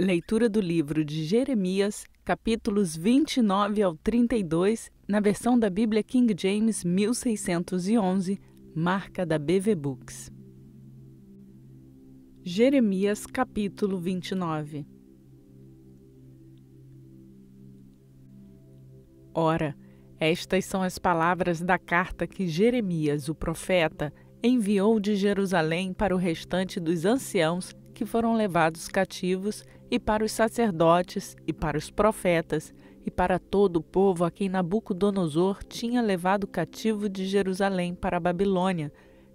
Leitura do livro de Jeremias, capítulos 29 ao 32, na versão da Bíblia King James 1611, marca da BV Books. Jeremias, capítulo 29. Ora, estas são as palavras da carta que Jeremias, o profeta, enviou de Jerusalém para o restante dos anciãos que foram levados cativos, e para os sacerdotes, e para os profetas, e para todo o povo a quem Nabucodonosor tinha levado cativo de Jerusalém para a Babilônia,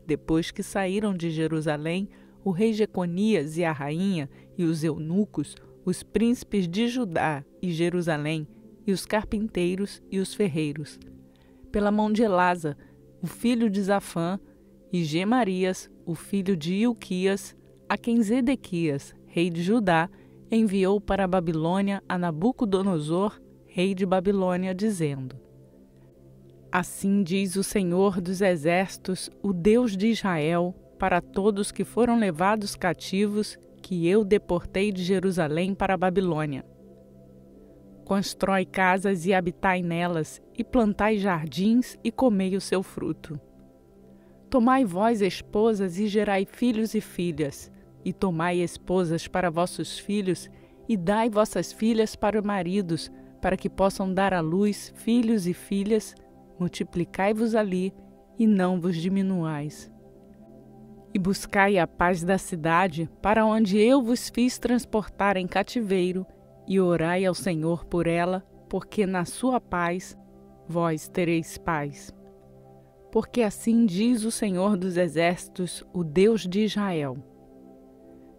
depois que saíram de Jerusalém o rei Jeconias e a rainha, e os eunucos, os príncipes de Judá e Jerusalém, e os carpinteiros e os ferreiros, pela mão de Elasa, o filho de Zafã, e Gemarias, o filho de Ilquias, a quem Zedequias, rei de Judá, enviou para a Babilônia a Nabucodonosor, rei de Babilônia, dizendo: Assim diz o Senhor dos Exércitos, o Deus de Israel, para todos que foram levados cativos, que eu deportei de Jerusalém para a Babilônia. Constrói casas e habitai nelas, e plantai jardins e comei o seu fruto. Tomai vós esposas e gerai filhos e filhas, e tomai esposas para vossos filhos, e dai vossas filhas para maridos, para que possam dar à luz filhos e filhas, multiplicai-vos ali, e não vos diminuais. E buscai a paz da cidade, para onde eu vos fiz transportar em cativeiro, e orai ao Senhor por ela, porque na sua paz vós tereis paz. Porque assim diz o Senhor dos Exércitos, o Deus de Israel: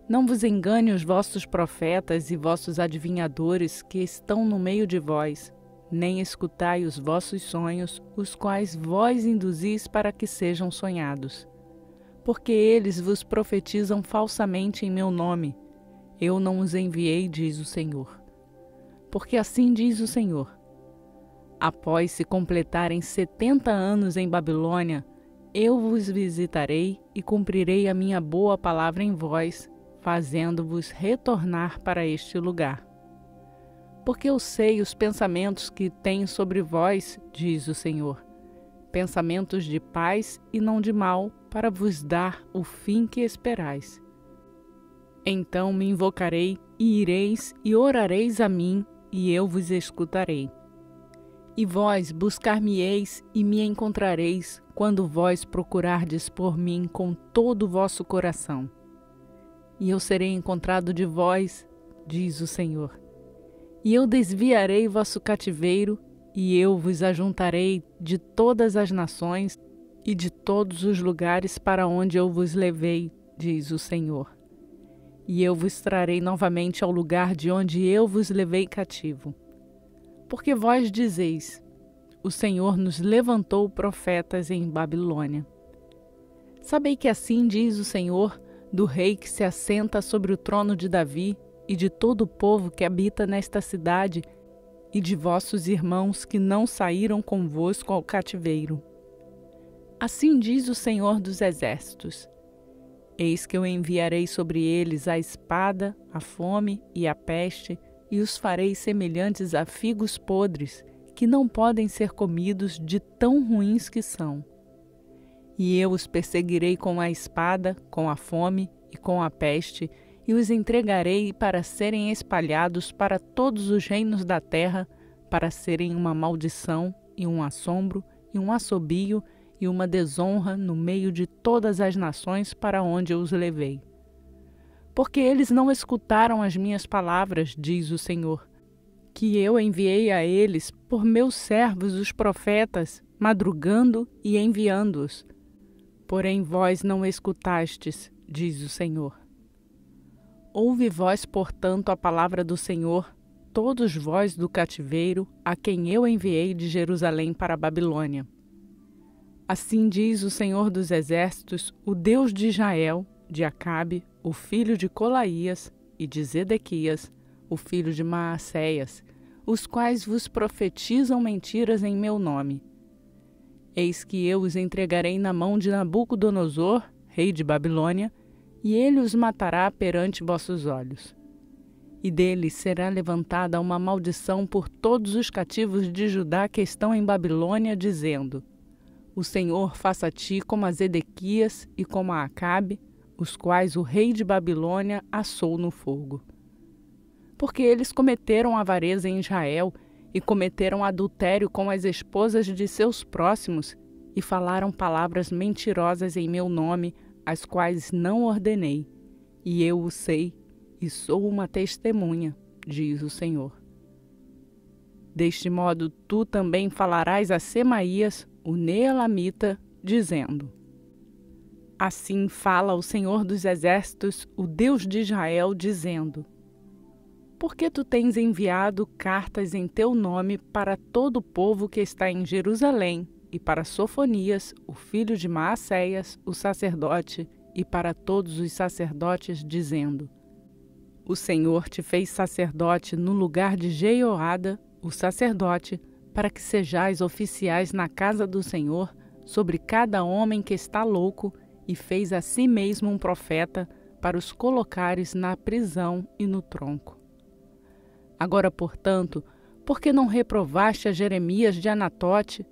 Não vos engane os vossos profetas e vossos adivinhadores que estão no meio de vós, nem escutai os vossos sonhos, os quais vós induzis para que sejam sonhados. Porque eles vos profetizam falsamente em meu nome. Eu não os enviei, diz o Senhor. Porque assim diz o Senhor: Após se completarem 70 anos em Babilônia, eu vos visitarei e cumprirei a minha boa palavra em vós, fazendo-vos retornar para este lugar. Porque eu sei os pensamentos que tenho sobre vós, diz o Senhor, pensamentos de paz e não de mal, para vos dar o fim que esperais. Então me invocarei, e ireis e orareis a mim, e eu vos escutarei. E vós buscar-me-eis e me encontrareis, quando vós procurardes por mim com todo o vosso coração. E eu serei encontrado de vós, diz o Senhor. E eu desviarei vosso cativeiro, e eu vos ajuntarei de todas as nações e de todos os lugares para onde eu vos levei, diz o Senhor. E eu vos trarei novamente ao lugar de onde eu vos levei cativo. Porque vós dizeis: O Senhor nos levantou profetas em Babilônia. Sabei que assim diz o Senhor, do rei que se assenta sobre o trono de Davi, e de todo o povo que habita nesta cidade, e de vossos irmãos que não saíram convosco ao cativeiro. Assim diz o Senhor dos Exércitos: Eis que eu enviarei sobre eles a espada, a fome e a peste, e os farei semelhantes a figos podres, que não podem ser comidos de tão ruins que são. E eu os perseguirei com a espada, com a fome e com a peste, e os entregarei para serem espalhados para todos os reinos da terra, para serem uma maldição e um assombro e um assobio e uma desonra no meio de todas as nações para onde eu os levei. Porque eles não escutaram as minhas palavras, diz o Senhor, que eu enviei a eles por meus servos os profetas, madrugando e enviando-os. Porém vós não escutastes, diz o Senhor. Ouve vós, portanto, a palavra do Senhor, todos vós do cativeiro, a quem eu enviei de Jerusalém para a Babilônia. Assim diz o Senhor dos Exércitos, o Deus de Israel, de Acabe, o filho de Colaías, e de Zedequias, o filho de Maacéias, os quais vos profetizam mentiras em meu nome. Eis que eu os entregarei na mão de Nabucodonosor, rei de Babilônia, e ele os matará perante vossos olhos. E dele será levantada uma maldição por todos os cativos de Judá que estão em Babilônia, dizendo: O Senhor faça a ti como a Zedequias e como a Acabe, os quais o rei de Babilônia assou no fogo. Porque eles cometeram avareza em Israel e cometeram adultério com as esposas de seus próximos e falaram palavras mentirosas em meu nome, as quais não ordenei, e eu o sei e sou uma testemunha, diz o Senhor. Deste modo, tu também falarás a Semaías, o Neelamita, dizendo: Assim fala o Senhor dos Exércitos, o Deus de Israel, dizendo: Por que tu tens enviado cartas em teu nome para todo o povo que está em Jerusalém, e para Sofonias, o filho de Maacéias, o sacerdote, e para todos os sacerdotes, dizendo: O Senhor te fez sacerdote no lugar de Jeoada, o sacerdote, para que sejais oficiais na casa do Senhor sobre cada homem que está louco, e fez a si mesmo um profeta para os colocares na prisão e no tronco. Agora, portanto, por que não reprovaste a Jeremias de Anatote,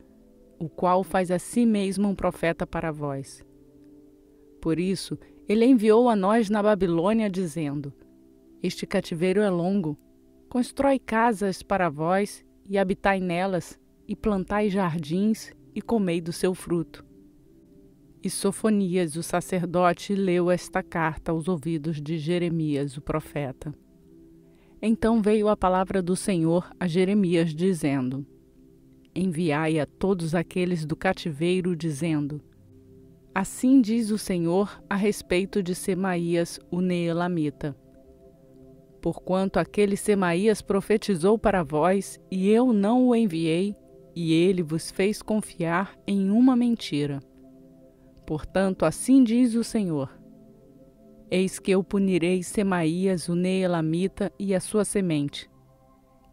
o qual faz a si mesmo um profeta para vós? Por isso, ele enviou a nós na Babilônia, dizendo: Este cativeiro é longo, constrói casas para vós, e habitai nelas, e plantai jardins, e comei do seu fruto. E Sofonias, o sacerdote, leu esta carta aos ouvidos de Jeremias, o profeta. Então veio a palavra do Senhor a Jeremias, dizendo: Enviai a todos aqueles do cativeiro, dizendo: Assim diz o Senhor a respeito de Semaías, o Neelamita. Porquanto aquele Semaías profetizou para vós, e eu não o enviei, e ele vos fez confiar em uma mentira. Portanto, assim diz o Senhor: Eis que eu punirei Semaías, o Neelamita, e a sua semente.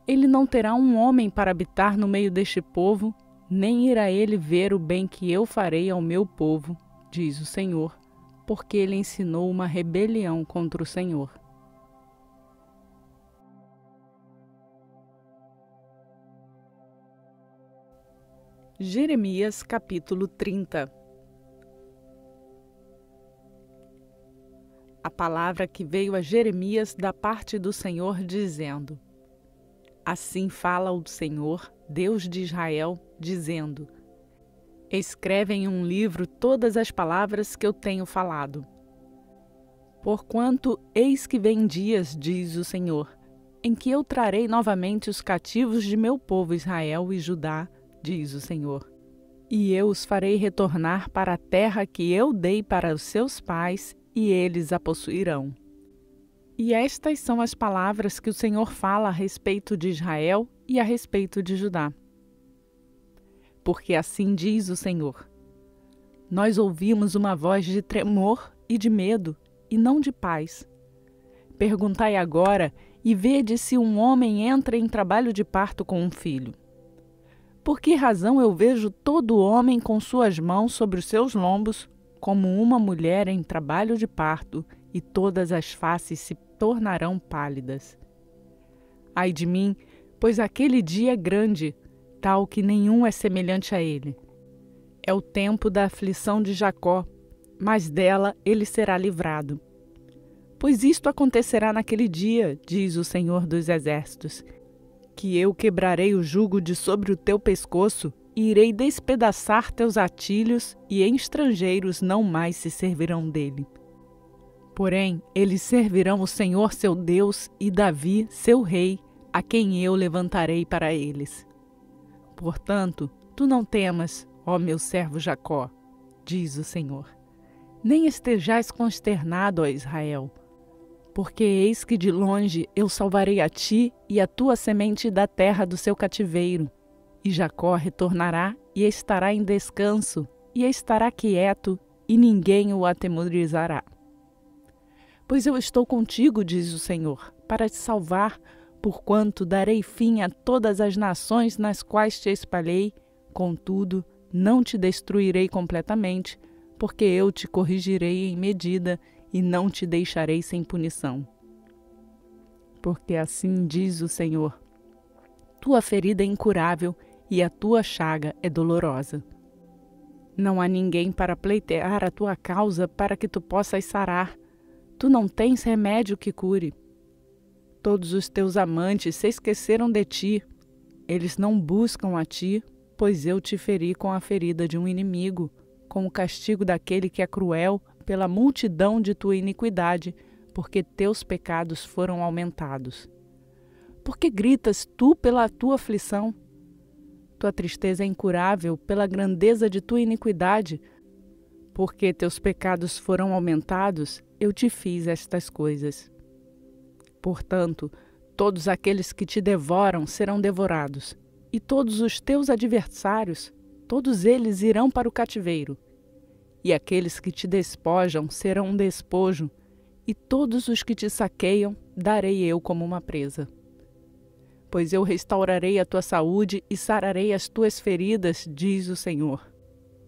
Ele não terá um homem para habitar no meio deste povo, nem irá ele ver o bem que eu farei ao meu povo, diz o Senhor, porque ele ensinou uma rebelião contra o Senhor. Jeremias capítulo 30. A palavra que veio a Jeremias da parte do Senhor, dizendo: Assim fala o Senhor, Deus de Israel, dizendo: Escreve em um livro todas as palavras que eu tenho falado. Porquanto eis que vem dias, diz o Senhor, em que eu trarei novamente os cativos de meu povo Israel e Judá, diz o Senhor. E eu os farei retornar para a terra que eu dei para os seus pais, e eles a possuirão. E estas são as palavras que o Senhor fala a respeito de Israel e a respeito de Judá. Porque assim diz o Senhor: Nós ouvimos uma voz de tremor e de medo, e não de paz. Perguntai agora e vede se um homem entra em trabalho de parto com um filho. Por que razão eu vejo todo homem com suas mãos sobre os seus lombos, como uma mulher em trabalho de parto, e todas as faces se tornarão pálidas? Ai de mim, pois aquele dia é grande, tal que nenhum é semelhante a ele. É o tempo da aflição de Jacó, mas dela ele será livrado. Pois isto acontecerá naquele dia, diz o Senhor dos Exércitos, que eu quebrarei o jugo de sobre o teu pescoço, e irei despedaçar teus atilhos, e estrangeiros não mais se servirão dele. Porém, eles servirão o Senhor seu Deus e Davi, seu rei, a quem eu levantarei para eles. Portanto, tu não temas, ó meu servo Jacó, diz o Senhor, nem estejais consternado, ó Israel, porque eis que de longe eu salvarei a ti e a tua semente da terra do seu cativeiro. E Jacó retornará e estará em descanso, e estará quieto, e ninguém o atemorizará. Pois eu estou contigo, diz o Senhor, para te salvar, porquanto darei fim a todas as nações nas quais te espalhei, contudo, não te destruirei completamente, porque eu te corrigirei em medida e não te deixarei sem punição. Porque assim diz o Senhor: tua ferida é incurável e a tua chaga é dolorosa. Não há ninguém para pleitear a tua causa para que tu possas sarar. Tu não tens remédio que cure. Todos os teus amantes se esqueceram de ti. Eles não buscam a ti, pois eu te feri com a ferida de um inimigo, com o castigo daquele que é cruel pela multidão de tua iniquidade, porque teus pecados foram aumentados. Por que gritas tu pela tua aflição? Tua tristeza é incurável pela grandeza de tua iniquidade. Porque teus pecados foram aumentados, eu te fiz estas coisas. Portanto, todos aqueles que te devoram serão devorados, e todos os teus adversários, todos eles irão para o cativeiro. E aqueles que te despojam serão um despojo, e todos os que te saqueiam darei eu como uma presa. Pois eu restaurarei a tua saúde e sararei as tuas feridas, diz o Senhor.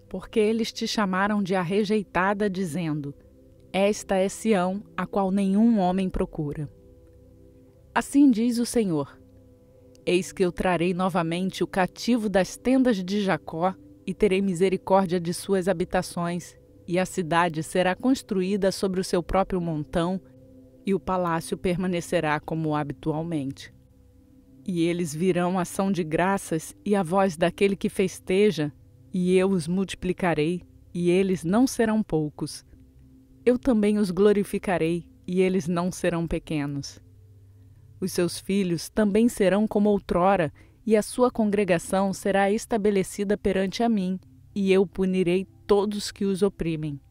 Porque eles te chamaram de a rejeitada, dizendo: esta é Sião, a qual nenhum homem procura. Assim diz o Senhor: eis que eu trarei novamente o cativo das tendas de Jacó e terei misericórdia de suas habitações, e a cidade será construída sobre o seu próprio montão, e o palácio permanecerá como habitualmente. E eles virão a ação de graças e a voz daquele que festeja, e eu os multiplicarei, e eles não serão poucos. Eu também os glorificarei, e eles não serão pequenos. Os seus filhos também serão como outrora, e a sua congregação será estabelecida perante a mim, e eu punirei todos que os oprimem.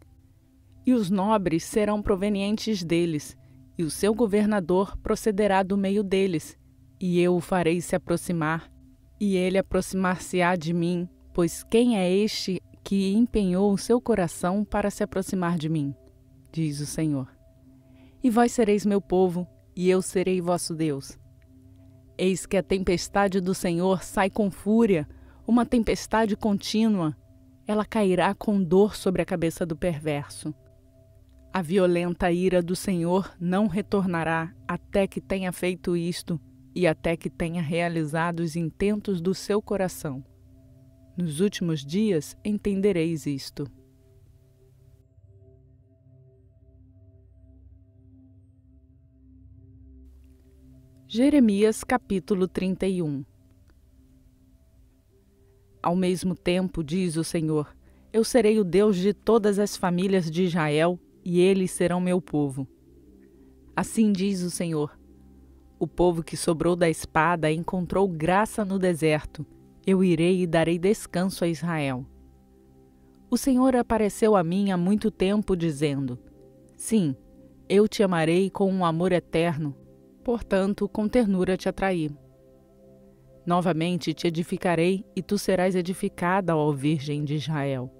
E os nobres serão provenientes deles, e o seu governador procederá do meio deles, e eu o farei se aproximar, e ele aproximar-se-á de mim, pois quem é este que empenhou o seu coração para se aproximar de mim? Diz o Senhor. E vós sereis meu povo, e eu serei vosso Deus. Eis que a tempestade do Senhor sai com fúria, uma tempestade contínua. Ela cairá com dor sobre a cabeça do perverso. A violenta ira do Senhor não retornará até que tenha feito isto, e até que tenha realizado os intentos do seu coração. Nos últimos dias entendereis isto. Jeremias capítulo 31. Ao mesmo tempo, diz o Senhor, eu serei o Deus de todas as famílias de Israel, e eles serão meu povo. Assim diz o Senhor, o povo que sobrou da espada encontrou graça no deserto. Eu irei e darei descanso a Israel. O Senhor apareceu a mim há muito tempo, dizendo: sim, eu te amarei com um amor eterno, portanto, com ternura te atraí. Novamente te edificarei, e tu serás edificada, ó Virgem de Israel.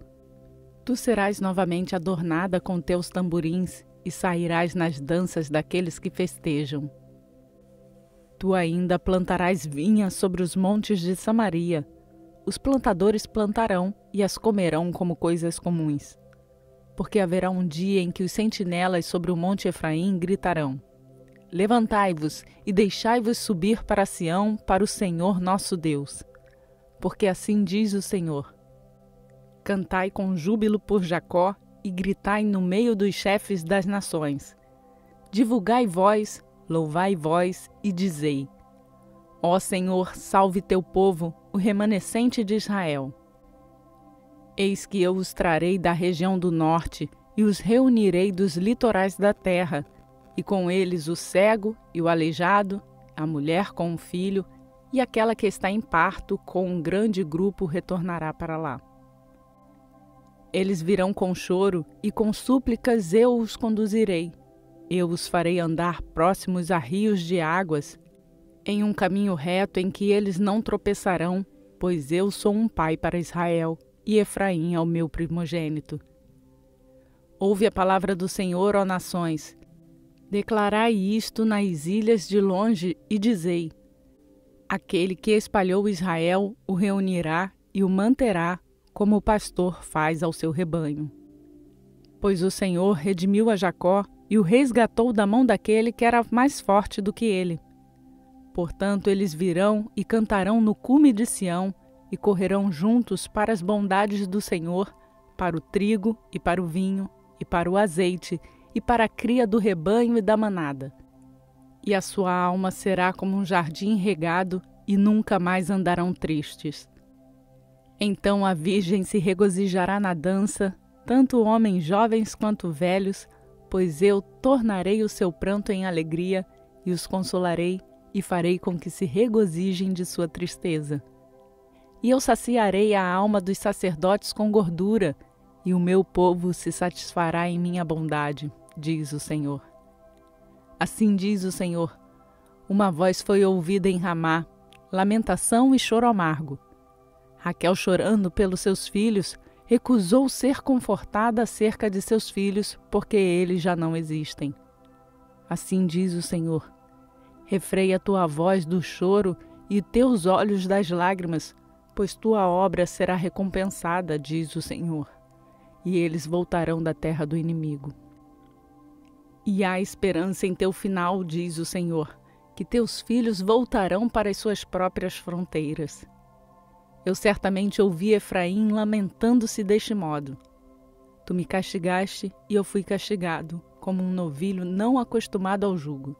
Tu serás novamente adornada com teus tamborins, e sairás nas danças daqueles que festejam. Tu ainda plantarás vinha sobre os montes de Samaria. Os plantadores plantarão e as comerão como coisas comuns. Porque haverá um dia em que os sentinelas sobre o monte Efraim gritarão: levantai-vos e deixai-vos subir para Sião, para o Senhor nosso Deus. Porque assim diz o Senhor: cantai com júbilo por Jacó e gritai no meio dos chefes das nações. Divulgai vós, louvai vós e dizei: ó Senhor, salve teu povo, o remanescente de Israel. Eis que eu os trarei da região do norte e os reunirei dos litorais da terra, e com eles o cego e o aleijado, a mulher com um filho, e aquela que está em parto com um grande grupo retornará para lá. Eles virão com choro e com súplicas eu os conduzirei. Eu os farei andar próximos a rios de águas, em um caminho reto em que eles não tropeçarão, pois eu sou um pai para Israel, e Efraim é o meu primogênito. Ouve a palavra do Senhor, ó nações. Declarai isto nas ilhas de longe e dizei: aquele que espalhou Israel o reunirá e o manterá, como o pastor faz ao seu rebanho. Pois o Senhor redimiu a Jacó e o resgatou da mão daquele que era mais forte do que ele. Portanto, eles virão e cantarão no cume de Sião e correrão juntos para as bondades do Senhor, para o trigo e para o vinho e para o azeite e para a cria do rebanho e da manada. E a sua alma será como um jardim regado e nunca mais andarão tristes. Então a virgem se regozijará na dança, tanto homens jovens quanto velhos, pois eu tornarei o seu pranto em alegria e os consolarei e farei com que se regozijem de sua tristeza. E eu saciarei a alma dos sacerdotes com gordura, e o meu povo se satisfará em minha bondade, diz o Senhor. Assim diz o Senhor: uma voz foi ouvida em Ramá, lamentação e choro amargo. Raquel, chorando pelos seus filhos, recusou ser confortada acerca de seus filhos, porque eles já não existem. Assim diz o Senhor: refreia tua voz do choro e teus olhos das lágrimas, pois tua obra será recompensada, diz o Senhor, e eles voltarão da terra do inimigo. E há esperança em teu final, diz o Senhor, que teus filhos voltarão para as suas próprias fronteiras. Eu certamente ouvi Efraim lamentando-se deste modo. Tu me castigaste e eu fui castigado, como um novilho não acostumado ao jugo.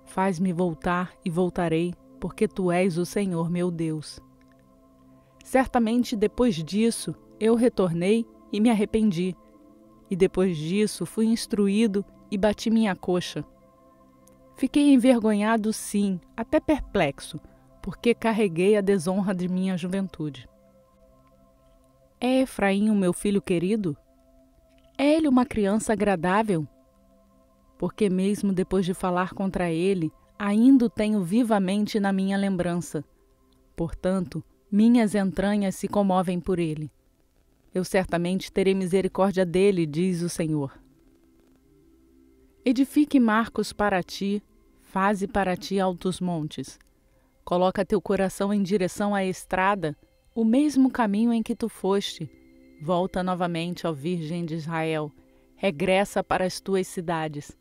Faz-me voltar e voltarei, porque tu és o Senhor meu Deus. Certamente depois disso eu retornei e me arrependi, e depois disso fui instruído e bati minha coxa. Fiquei envergonhado, sim, até perplexo, porque carreguei a desonra de minha juventude. É Efraim o meu filho querido? É ele uma criança agradável? Porque mesmo depois de falar contra ele, ainda o tenho vivamente na minha lembrança. Portanto, minhas entranhas se comovem por ele. Eu certamente terei misericórdia dele, diz o Senhor. Edifique marcos para ti, faze para ti altos montes. Coloca teu coração em direção à estrada, o mesmo caminho em que tu foste. Volta novamente, ó Virgem de Israel, regressa para as tuas cidades.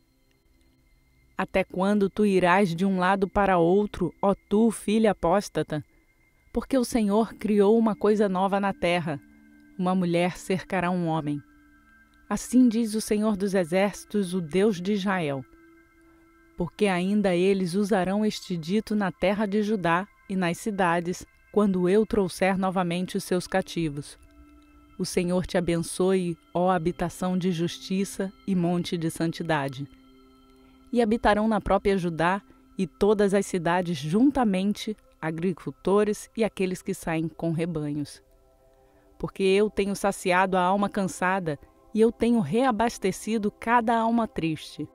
Até quando tu irás de um lado para outro, ó tu, filha apóstata? Porque o Senhor criou uma coisa nova na terra, uma mulher cercará um homem. Assim diz o Senhor dos Exércitos, o Deus de Israel. Porque ainda eles usarão este dito na terra de Judá e nas cidades, quando eu trouxer novamente os seus cativos. O Senhor te abençoe, ó habitação de justiça e monte de santidade. E habitarão na própria Judá e todas as cidades juntamente, agricultores e aqueles que saem com rebanhos. Porque eu tenho saciado a alma cansada e eu tenho reabastecido cada alma triste.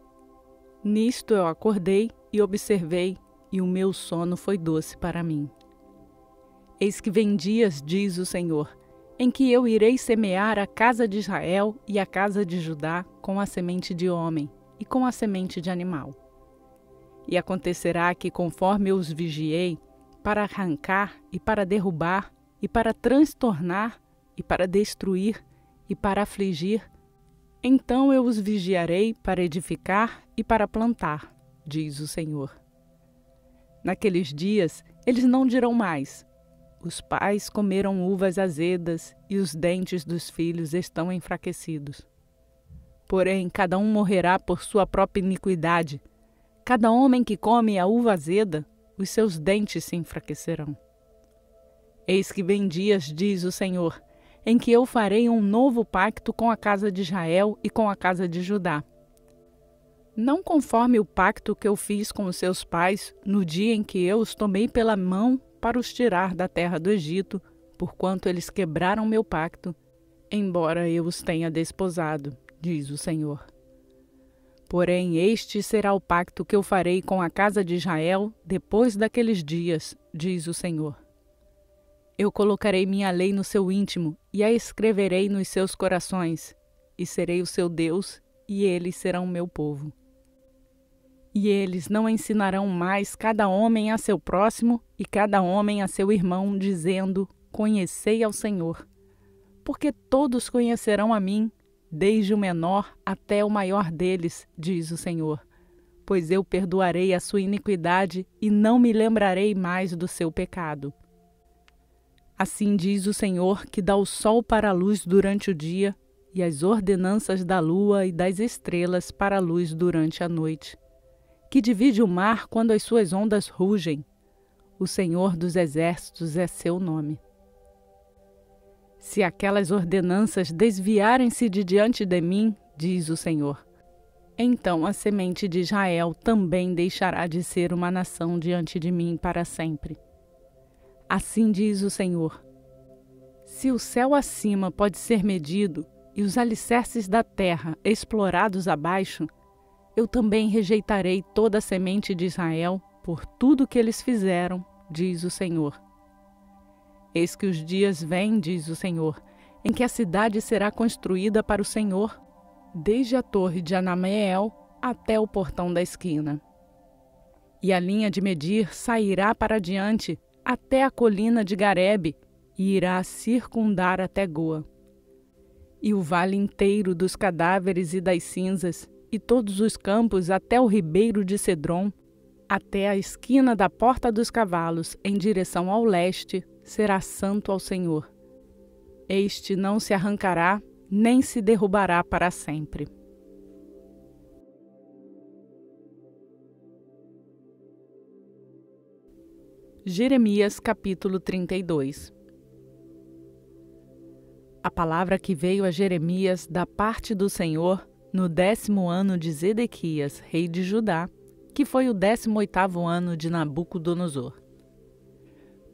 Nisto eu acordei e observei, e o meu sono foi doce para mim. Eis que vem dias, diz o Senhor, em que eu irei semear a casa de Israel e a casa de Judá com a semente de homem e com a semente de animal. E acontecerá que, conforme eu os vigiei, para arrancar e para derrubar, e para transtornar, e para destruir, e para afligir, então eu os vigiarei para edificar e para plantar, diz o Senhor. Naqueles dias eles não dirão mais: os pais comeram uvas azedas e os dentes dos filhos estão enfraquecidos. Porém, cada um morrerá por sua própria iniquidade. Cada homem que come a uva azeda, os seus dentes se enfraquecerão. Eis que vem dias, diz o Senhor, em que eu farei um novo pacto com a casa de Israel e com a casa de Judá. Não conforme o pacto que eu fiz com os seus pais no dia em que eu os tomei pela mão para os tirar da terra do Egito, porquanto eles quebraram meu pacto, embora eu os tenha desposado, diz o Senhor. Porém, este será o pacto que eu farei com a casa de Israel depois daqueles dias, diz o Senhor. Eu colocarei minha lei no seu íntimo e a escreverei nos seus corações, e serei o seu Deus, e eles serão meu povo. E eles não ensinarão mais cada homem a seu próximo e cada homem a seu irmão, dizendo: conhecei ao Senhor. Porque todos conhecerão a mim, desde o menor até o maior deles, diz o Senhor. Pois eu perdoarei a sua iniquidade e não me lembrarei mais do seu pecado. Assim diz o Senhor, que dá o sol para a luz durante o dia e as ordenanças da lua e das estrelas para a luz durante a noite, que divide o mar quando as suas ondas rugem. O Senhor dos Exércitos é seu nome. Se aquelas ordenanças desviarem-se de diante de mim, diz o Senhor, então a semente de Israel também deixará de ser uma nação diante de mim para sempre. Assim diz o Senhor: se o céu acima pode ser medido e os alicerces da terra explorados abaixo, eu também rejeitarei toda a semente de Israel por tudo que eles fizeram, diz o Senhor. Eis que os dias vêm, diz o Senhor, em que a cidade será construída para o Senhor, desde a torre de Anameel até o portão da esquina. E a linha de medir sairá para diante até a colina de Garebe e irá circundar até Goa. E o vale inteiro dos cadáveres e das cinzas, e todos os campos até o ribeiro de Cedron, até a esquina da Porta dos Cavalos, em direção ao leste, será santo ao Senhor. Este não se arrancará, nem se derrubará para sempre. Jeremias capítulo 32. A palavra que veio a Jeremias da parte do Senhor no 10º ano de Zedequias, rei de Judá, que foi o 18º ano de Nabucodonosor.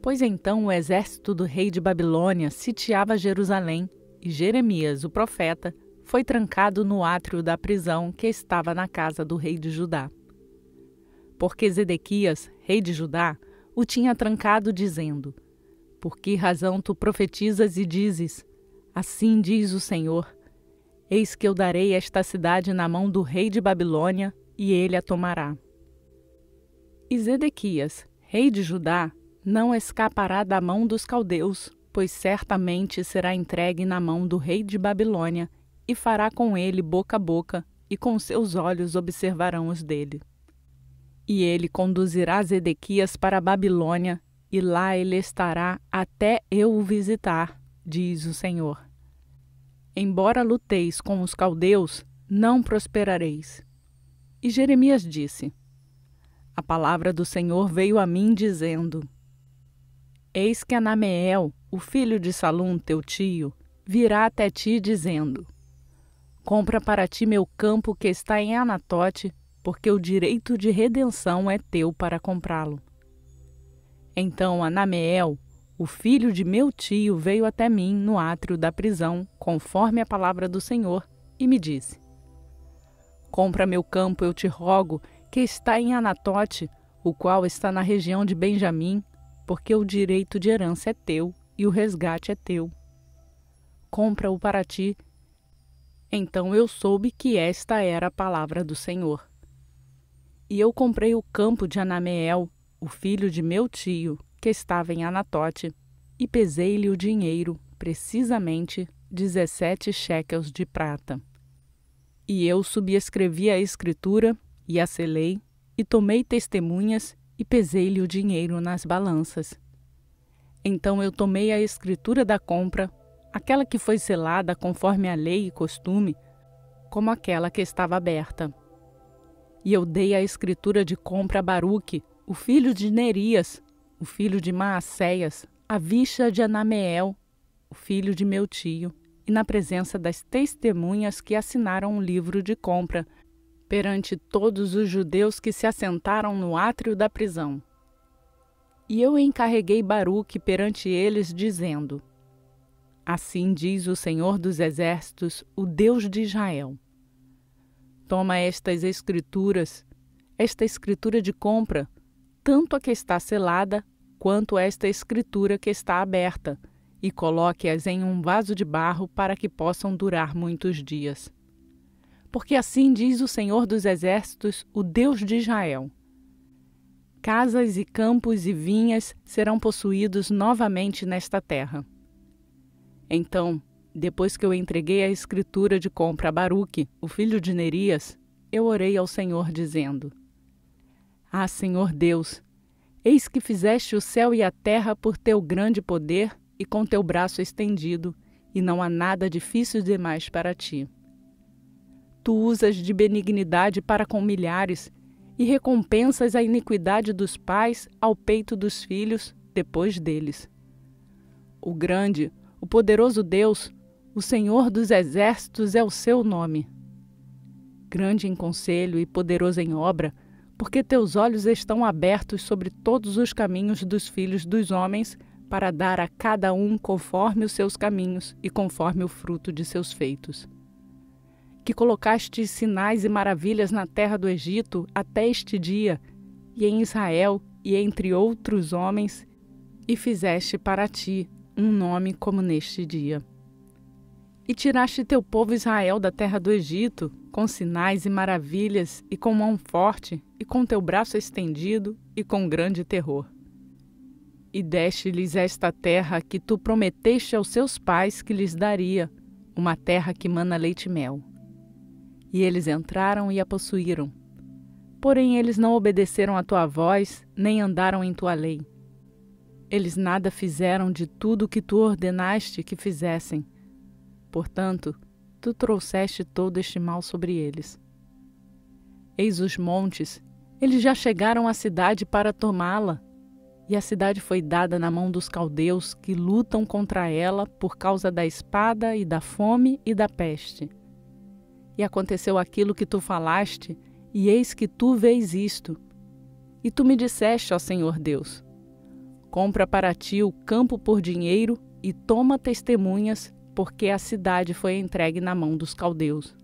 Pois então o exército do rei de Babilônia sitiava Jerusalém, e Jeremias, o profeta, foi trancado no átrio da prisão que estava na casa do rei de Judá. Porque Zedequias, rei de Judá, o tinha trancado, dizendo: por que razão tu profetizas e dizes: assim diz o Senhor, eis que eu darei esta cidade na mão do rei de Babilônia, e ele a tomará. E Zedequias, rei de Judá, não escapará da mão dos caldeus, pois certamente será entregue na mão do rei de Babilônia, e fará com ele boca a boca, e com seus olhos observarão os dele. E ele conduzirá Zedequias para a Babilônia, e lá ele estará até eu o visitar, diz o Senhor. Embora luteis com os caldeus, não prosperareis. E Jeremias disse: a palavra do Senhor veio a mim, dizendo: eis que Anameel, o filho de Salum, teu tio, virá até ti, dizendo: compra para ti meu campo que está em Anatote, porque o direito de redenção é teu para comprá-lo. Então Anameel, o filho de meu tio, veio até mim no átrio da prisão, conforme a palavra do Senhor, e me disse: compra meu campo, eu te rogo, que está em Anatote, o qual está na região de Benjamim, porque o direito de herança é teu e o resgate é teu. Compra-o para ti. Então eu soube que esta era a palavra do Senhor. E eu comprei o campo de Anameel, o filho de meu tio, que estava em Anatote, e pesei-lhe o dinheiro, precisamente 17 shekels de prata. E eu subescrevi a escritura, e a selei, e tomei testemunhas, e pesei-lhe o dinheiro nas balanças. Então eu tomei a escritura da compra, aquela que foi selada conforme a lei e costume, como aquela que estava aberta. E eu dei a escritura de compra a Baruque, o filho de Nerias, o filho de Maacéias, à vista de Anameel, o filho de meu tio, e na presença das testemunhas que assinaram o livro de compra, perante todos os judeus que se assentaram no átrio da prisão. E eu encarreguei Baruque perante eles, dizendo: assim diz o Senhor dos Exércitos, o Deus de Israel: toma estas escrituras, esta escritura de compra, tanto a que está selada, quanto esta escritura que está aberta, e coloque-as em um vaso de barro para que possam durar muitos dias. Porque assim diz o Senhor dos Exércitos, o Deus de Israel: casas e campos e vinhas serão possuídos novamente nesta terra. Então Depois que eu entreguei a escritura de compra a Baruque, o filho de Nerias, eu orei ao Senhor, dizendo: Ah, Senhor Deus, eis que fizeste o céu e a terra por teu grande poder e com teu braço estendido, e não há nada difícil demais para ti. Tu usas de benignidade para com milhares, e recompensas a iniquidade dos pais ao peito dos filhos depois deles. O grande, o poderoso Deus, o Senhor dos exércitos é o seu nome. Grande em conselho e poderoso em obra, porque teus olhos estão abertos sobre todos os caminhos dos filhos dos homens, para dar a cada um conforme os seus caminhos e conforme o fruto de seus feitos. Que colocaste sinais e maravilhas na terra do Egito até este dia, e em Israel e entre outros homens, e fizeste para ti um nome como neste dia. E tiraste teu povo Israel da terra do Egito, com sinais e maravilhas, e com mão forte, e com teu braço estendido, e com grande terror. E deste-lhes esta terra que tu prometeste aos seus pais que lhes daria, uma terra que mana leite e mel. E eles entraram e a possuíram. Porém eles não obedeceram à tua voz, nem andaram em tua lei. Eles nada fizeram de tudo o que tu ordenaste que fizessem. Portanto, tu trouxeste todo este mal sobre eles. Eis os montes, eles já chegaram à cidade para tomá-la, e a cidade foi dada na mão dos caldeus que lutam contra ela por causa da espada e da fome e da peste. E aconteceu aquilo que tu falaste, e eis que tu vês isto. E tu me disseste, ó Senhor Deus: compra para ti o campo por dinheiro e toma testemunhas, porque a cidade foi entregue na mão dos caldeus.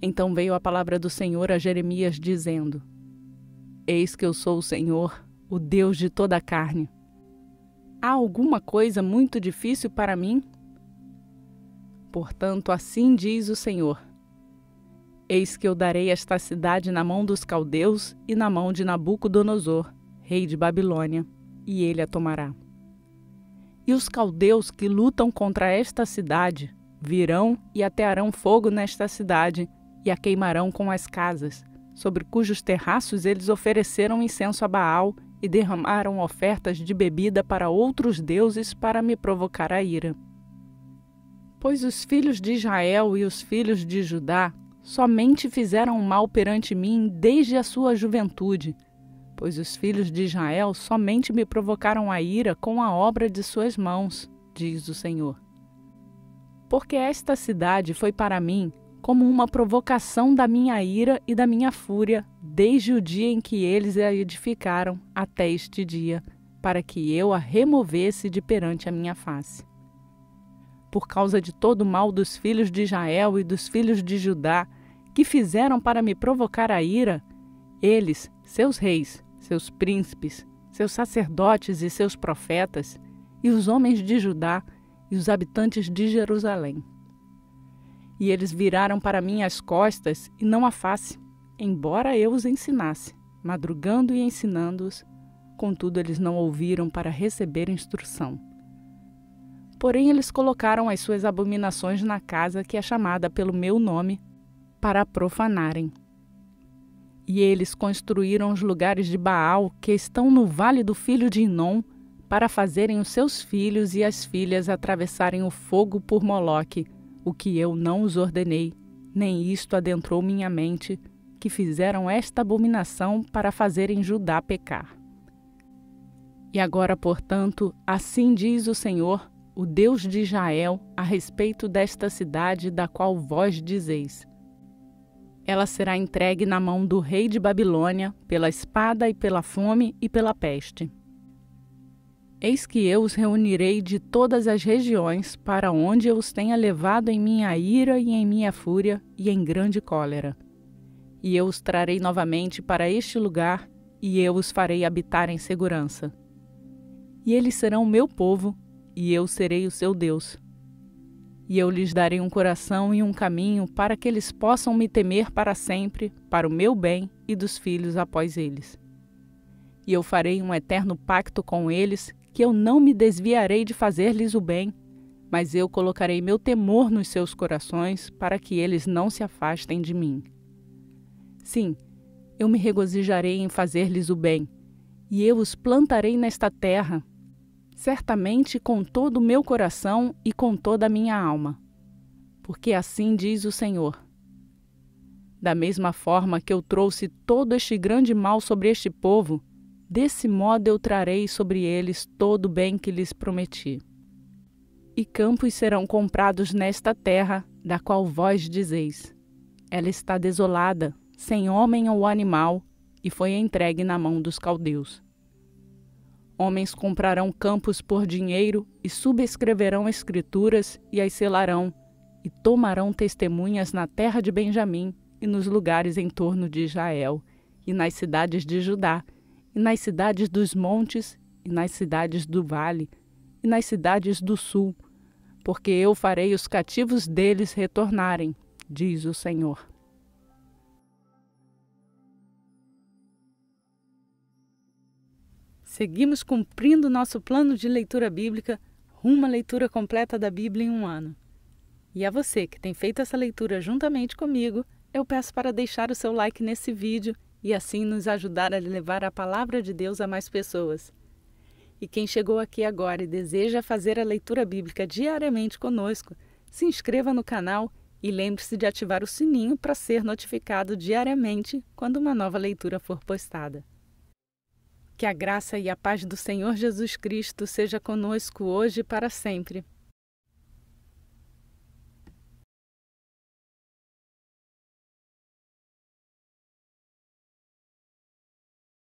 Então veio a palavra do Senhor a Jeremias, dizendo: Eis que eu sou o Senhor, o Deus de toda a carne. Há alguma coisa muito difícil para mim? Portanto, assim diz o Senhor: Eis que eu darei esta cidade na mão dos caldeus e na mão de Nabucodonosor, rei de Babilônia, e ele a tomará. E os caldeus que lutam contra esta cidade virão e atearão fogo nesta cidade e a queimarão com as casas, sobre cujos terraços eles ofereceram incenso a Baal e derramaram ofertas de bebida para outros deuses para me provocar a ira. Pois os filhos de Israel e os filhos de Judá somente fizeram mal perante mim desde a sua juventude, pois os filhos de Israel somente me provocaram a ira com a obra de suas mãos, diz o Senhor. Porque esta cidade foi para mim como uma provocação da minha ira e da minha fúria, desde o dia em que eles a edificaram até este dia, para que eu a removesse de perante a minha face. Por causa de todo o mal dos filhos de Israel e dos filhos de Judá, que fizeram para me provocar a ira, eles, seus reis, seus príncipes, seus sacerdotes e seus profetas, e os homens de Judá e os habitantes de Jerusalém. E eles viraram para mim as costas e não a face, embora eu os ensinasse, madrugando e ensinando-os, contudo eles não ouviram para receber instrução. Porém eles colocaram as suas abominações na casa que é chamada pelo meu nome, para a profanarem. E eles construíram os lugares de Baal que estão no vale do filho de Inom, para fazerem os seus filhos e as filhas atravessarem o fogo por Moloque, o que eu não os ordenei, nem isto adentrou minha mente, que fizeram esta abominação para fazerem Judá pecar. E agora, portanto, assim diz o Senhor, o Deus de Israel, a respeito desta cidade da qual vós dizeis: ela será entregue na mão do rei de Babilônia, pela espada e pela fome e pela peste. Eis que eu os reunirei de todas as regiões, para onde eu os tenha levado em minha ira e em minha fúria e em grande cólera. E eu os trarei novamente para este lugar, e eu os farei habitar em segurança. E eles serão o meu povo, e eu serei o seu Deus. E eu lhes darei um coração e um caminho para que eles possam me temer para sempre, para o meu bem e dos filhos após eles. E eu farei um eterno pacto com eles, que eu não me desviarei de fazer-lhes o bem, mas eu colocarei meu temor nos seus corações para que eles não se afastem de mim. Sim, eu me regozijarei em fazer-lhes o bem, e eu os plantarei nesta terra, certamente com todo o meu coração e com toda a minha alma. Porque assim diz o Senhor: da mesma forma que eu trouxe todo este grande mal sobre este povo, desse modo eu trarei sobre eles todo o bem que lhes prometi. E campos serão comprados nesta terra, da qual vós dizeis: ela está desolada, sem homem ou animal, e foi entregue na mão dos caldeus. Homens comprarão campos por dinheiro e subscreverão escrituras e as selarão, e tomarão testemunhas na terra de Benjamim e nos lugares em torno de Israel, e nas cidades de Judá, e nas cidades dos montes, e nas cidades do vale, e nas cidades do sul, porque eu farei os cativos deles retornarem, diz o Senhor. Seguimos cumprindo nosso plano de leitura bíblica rumo à leitura completa da Bíblia em um ano. E a você que tem feito essa leitura juntamente comigo, eu peço para deixar o seu like nesse vídeo e assim nos ajudar a levar a palavra de Deus a mais pessoas. E quem chegou aqui agora e deseja fazer a leitura bíblica diariamente conosco, se inscreva no canal e lembre-se de ativar o sininho para ser notificado diariamente quando uma nova leitura for postada. Que a graça e a paz do Senhor Jesus Cristo seja conosco hoje e para sempre.